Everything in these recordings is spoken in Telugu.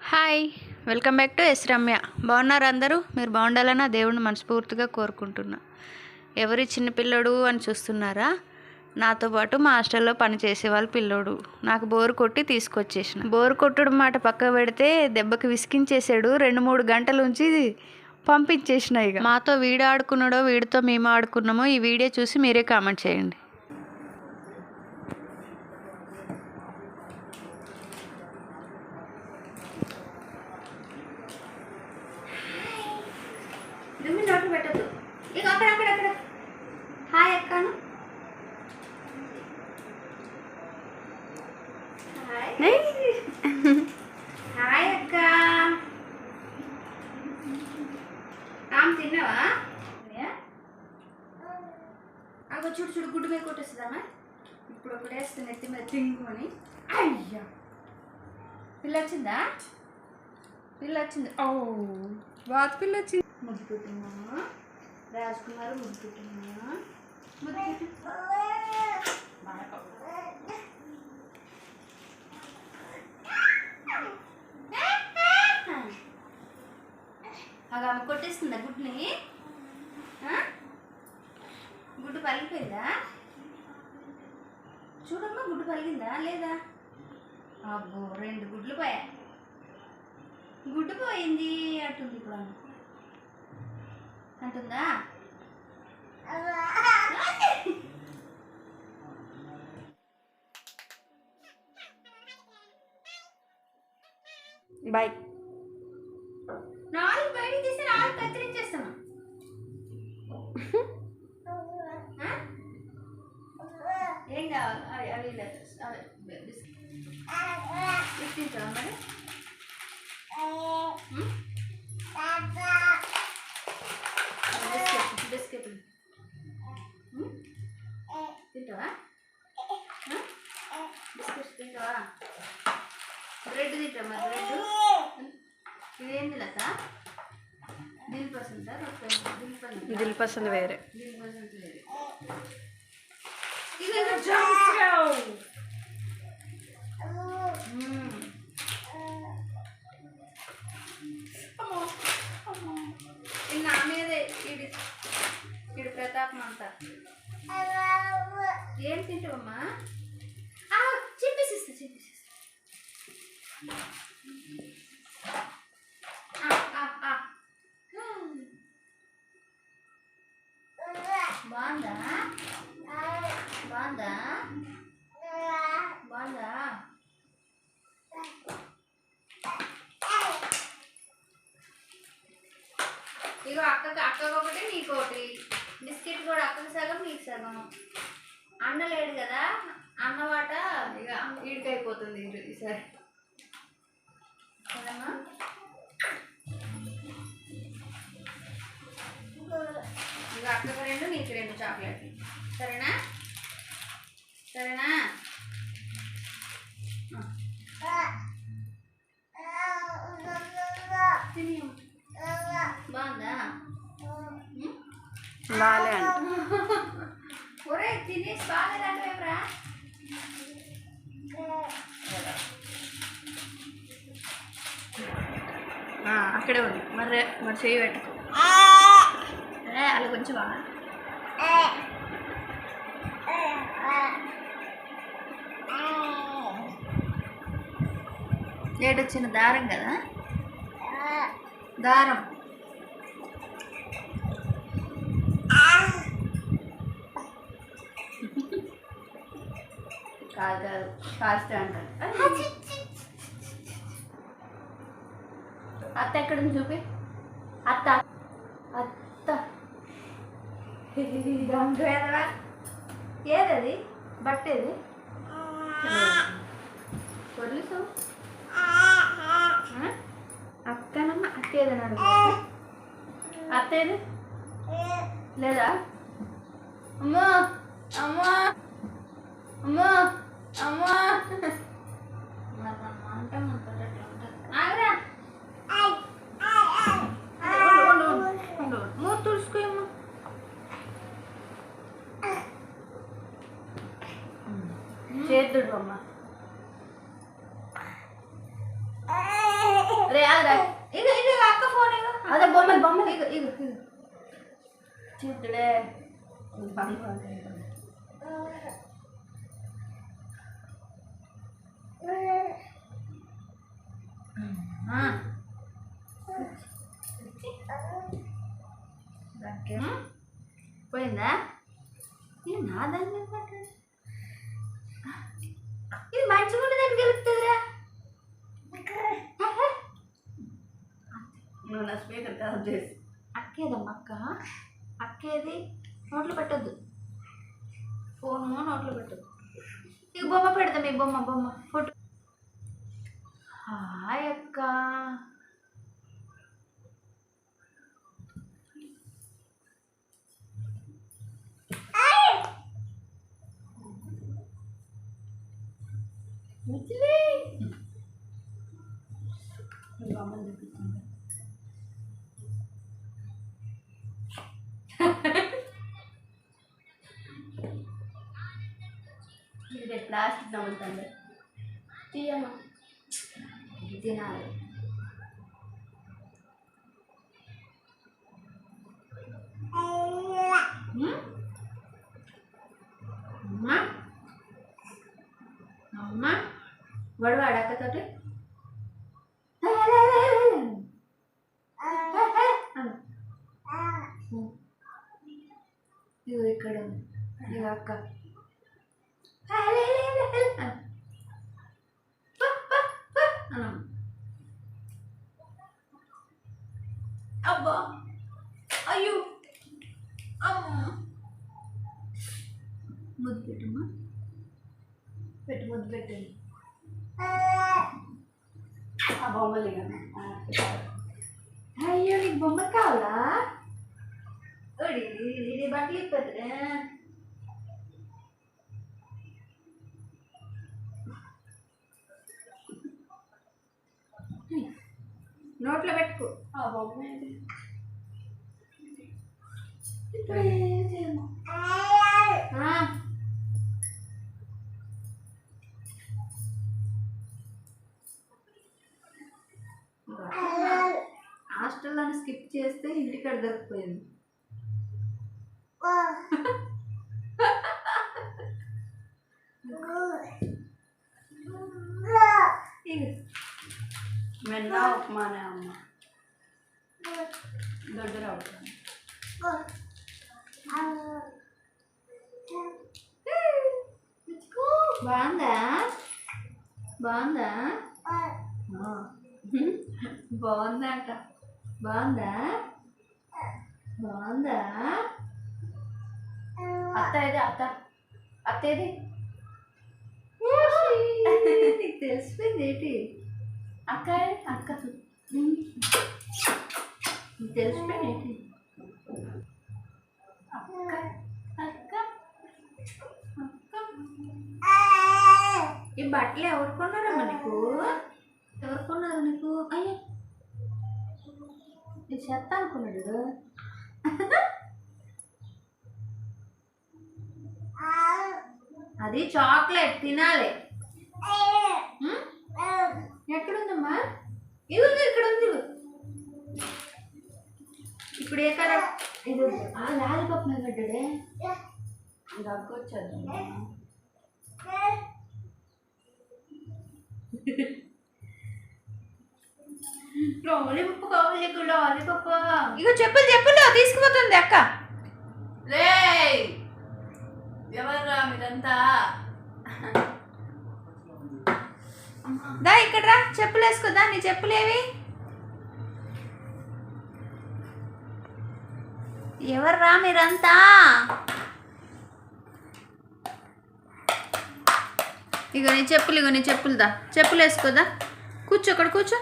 Hi, welcome back to S Ramya. బాగున్నారు అందరూ? మీరు బాగుండాలని ఆ దేవుడిని మనస్ఫూర్తిగా కోరుకుంటున్నా. ఎవరి చిన్న పిల్లోడు అని చూస్తున్నారా? నాతో పాటు మా హాస్టల్లో పనిచేసే వాళ్ళ పిల్లోడు. నాకు బోరు కొట్టి తీసుకొచ్చేసిన. బోరు కొట్టడం మాట పక్క పెడితే దెబ్బకి విసికించేసాడు. 2-3 గంటల నుంచి పంపించేసిన. ఇక మాతో వీడు ఆడుకున్నాడో వీడితో మేము ఆడుకున్నామో ఈ వీడియో చూసి మీరే కామెంట్ చేయండి. నోట్లు పెట్టద్దు. ఇక అక్కడ హాయ్ అక్కను. హాయ్ అక్క. రామ్ తిన్నావా? అగో చూడు చూడు, గుడ్డు మీద కొట్టేస్తుందామా? ఇప్పుడు ఒకటేస్తుంది ఎత్తి మీద తింగుని. అయ్యా, పిల్ల వచ్చిందా? పిల్ల వచ్చింది. ఓ బాత్ పిల్ల వచ్చింది. ముద్దు పెట్టినా రాజ్ కుమార్, ముద్దు పెట్టినా అగా ఆమె కొట్టేస్తుందా గుడ్ని? గుడ్డు పలిగిపోయిందా? చూడమ్మా, గుడ్డు పలిగిందా లేదా? అబ్బో, 2 గుడ్లు పోయా. గుడ్డు పోయింది అంటుంది. ఇప్పుడు అంటుందా? బాయ్. 4 బయటికి తీస్తే 4 కత్తిరించేస్తాను. ఏం కావాలి? అవి తింటావా మరి? బిస్కెట్ తింటావా? బిస్కెట్స్ తింటావా? బ్రెడ్ తింటావా? మరి బ్రెడ్ ఇదేంటి లత? దిల్ పసందా? దిల్ పసంద్ వేరే. దిల్ పసంద్ వేరే. నా మీదే ఇడు ప్రతాపం అంతా. ఏం తింటావమ్మా? చెప్పేసిస్తా. బాగుందా? బాగుందా? బాగుందా? ఇగో అక్కకు ఒకటి నీకు ఒకటి. బిస్కెట్ కూడా అక్కకు సగం నీకు సగం. అన్న లేడు కదా, అన్నవాట ఇక ఈడికైపోతుంది ఈసారి. సరేమ్మా? ఇక అక్కకు 2 నీకు 2 చాక్లెట్లు. సరేనా? బాగుందా? బాలే అంట. ఒరే తినేసి బాగాలేదంటేమ్రా. అక్కడే ఉంది. మరి చెయ్యి పెట్టుకో. అలా కొంచెం బాగా ఏడొచ్చిన దారం కదా, దారం. కాదు కాస్ట్ అంటారు. అత్త ఎక్కడుంది చూపి. అత్త ఏదది? బట్టేది కొలిసు అక్కనమ్మ. అక్క ఏదని అడుగు. అత్త ఏది? లేదా? అమ్మా అమ్మా అమ్మా అమ్మా అంటే ఆగరా. మూడు తుడుచుకోమ్మా. చేతుడు అమ్మ. రే ఇక ఇక అక్క ఫోన్ ఇక అదే బొమ్మలు బొమ్మలు ఇక ఇక ఇక చూతుడే పోయిందా ఇది నా దాన్ని ఇది మంచిగా ఉంటే దానికి గెలుపుతుందిరా నువ్వు నా స్పీకర్ కాల్ చేసి అక్కేదమ్మా అక్కేది నోట్లో పెట్టద్దు ఫోను నోట్లో పెట్టద్దు ఇక బొమ్మ పెడతాం ఈ బొమ్మ ఫోటో హాయ్ అక్క ఇది ప్లాస్టిక్ నమ్ముతుంది తీయమ్మా తినాలి అమ్మా అమ్మా గొడవ అడక్కతోటి ఇగో ఇక్కడ ఇక అక్క అబ్బా అయ్యో ముద్దు పెట్టమ్మా ముద్దు పెట్టండి ఆ బొమ్మలు అయ్యో నీకు బొమ్మలు కావాలా ఇది బట్టలు ఇప్పదురా నోట్లో పెట్టుకో ఆ బొమ్మ హాస్టల్లో స్కిప్ చేస్తే ఇంటికాడ దొరికిపోయింది మెన్నా ఉప్మానే అమ్మ దగ్గర అవుతుంది బాగుందా బాగుందా బాగుందా అంట బాగుందా బాగుందా అత్త ఏది అత్త ఏది నీకు తెలిసిపోయింది ఏంటి అక్క అక్క నీకు తెలిసిపోయింది ఏంటి అక్క అక్క అక్క ఈ బట్టలు ఎవరు కొన్నారమ్మా నీకు ఎవరు కొన్నారు నీకు అయ్యా నీ చెత్త అనుకున్నాడు అది చాక్లెట్ తినాలి ఎక్కడుందమ్మా ఇది ఉంది ఇక్కడ ఉంది ఇప్పుడు ఏ కలర్ ఇది లాలిపాప్ మీద పడ్డాడే దగ్గొచ్చదు లాలిపప్పు కావాలి లాలిపప్పు ఇగో చెప్పులు తీసుకుపోతుంది అక్క రే ఎవర్రా మీరంతా దా ఇక్కడ రా చెప్పులు వేసుకోదా నీ చెప్పులేవి ఎవర్రా మీరంతా ఇగో నీ చెప్పులు దా చెప్పులు వేసుకోదా కూర్చో అక్కడ కూర్చో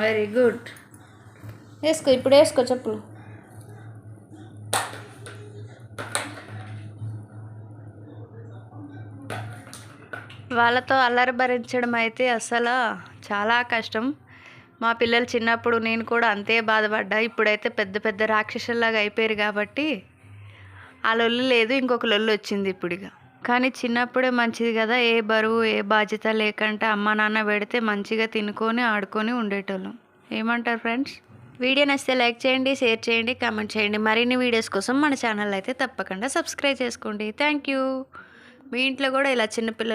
వెరీ గుడ్ వేసుకో ఇప్పుడు వేసుకో చెప్పులు వాళ్ళతో అల్లరి భరించడం అయితే అసలు చాలా కష్టం. మా పిల్లలు చిన్నప్పుడు నేను కూడా అంతే బాధపడ్డా. ఇప్పుడైతే పెద్ద పెద్ద రాక్షసుల్లాగా అయిపోయారు కాబట్టి ఆ లొల్లు లేదు, ఇంకొక లొల్లు వచ్చింది ఇప్పుడు. ఇక కానీ చిన్నప్పుడే మంచిది కదా, ఏ బరువు ఏ బాధ్యత లేకుండా అమ్మ నాన్న పెడితే మంచిగా తినుకొని ఆడుకొని ఉండేటోళ్ళం. ఏమంటారు ఫ్రెండ్స్? వీడియో నచ్చితే లైక్ చేయండి, షేర్ చేయండి, కామెంట్ చేయండి. మరిన్ని వీడియోస్ కోసం మన ఛానల్ అయితే తప్పకుండా సబ్స్క్రైబ్ చేసుకోండి. Thank you. మీ ఇంట్లో కూడా ఇలా చిన్నపిల్లలు